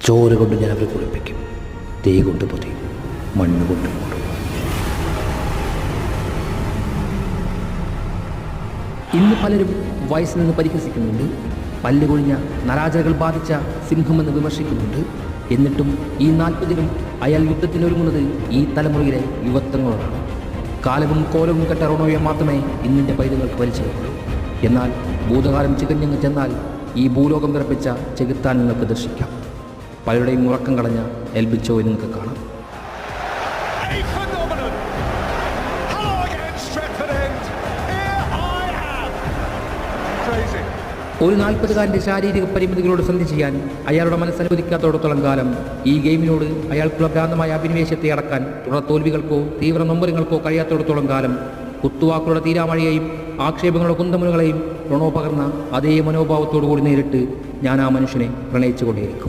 ചോര കൊണ്ട് ഞാൻ അവരെ കുളിപ്പിക്കും, തീ കൊണ്ട് പൊതിയും, മണ്ണ് കൊണ്ട് മൂടും. ഇന്ന് പലരും വയസ്സിൽ നിന്ന് പരിഹസിക്കുന്നുണ്ട്, പല്ലുകൊഴിഞ്ഞ നരാജകൾ ബാധിച്ച സിംഹമെന്ന് വിമർശിക്കുന്നുണ്ട്. എന്നിട്ടും ഈ 40-നും അയാൾ യുദ്ധത്തിനൊരുങ്ങുന്നത് ഈ തലമുറയിലെ യുവത്വങ്ങളോടാണ്. കാലവും കോലവും കെട്ട റൊണോയെ മാത്രമേ ഇന്നിൻ്റെ പൈതങ്ങൾക്ക് വലിച്ചു വെക്കുള്ളൂ. എന്നാൽ ഭൂതകാലം ചികഞ്ഞങ്ങ് ചെന്നാൽ ഈ ഭൂലോകം വിറപ്പിച്ച ചെകുത്താൻ നിങ്ങൾക്ക് ദർശിക്കാം. പലരുടെയും ഉറക്കം കളഞ്ഞ എൽബിച്ചോയെ നിങ്ങൾക്ക് കാണാം. ഒരു 40-കാരൻ്റെ ശാരീരിക പരിമിതികളോട് സന്ധി ചെയ്യാൻ അയാളുടെ മനസ്സനുവദിക്കാത്തോടത്തോളം കാലം ഈ ഗെയിമിനോട് അയാൾക്കുള്ള ഭ്രാന്തമായ അഭിനിവേശത്തെ അടക്കാൻ തുടർ തോൽവികൾക്കോ തീവ്ര നൊമ്പരങ്ങൾക്കോ കഴിയാത്തോടത്തോളം കാലം കുത്തുവാക്കുകളുടെ തീരാമഴയെയും ആക്ഷേപങ്ങളുടെ കുന്തമുനകളെയും റൊണോ പകർന്ന അതേ മനോഭാവത്തോടു കൂടി നേരിട്ട് ഞാൻ ആ മനുഷ്യനെ പ്രണയിച്ചുകൊണ്ടേയിരിക്കും.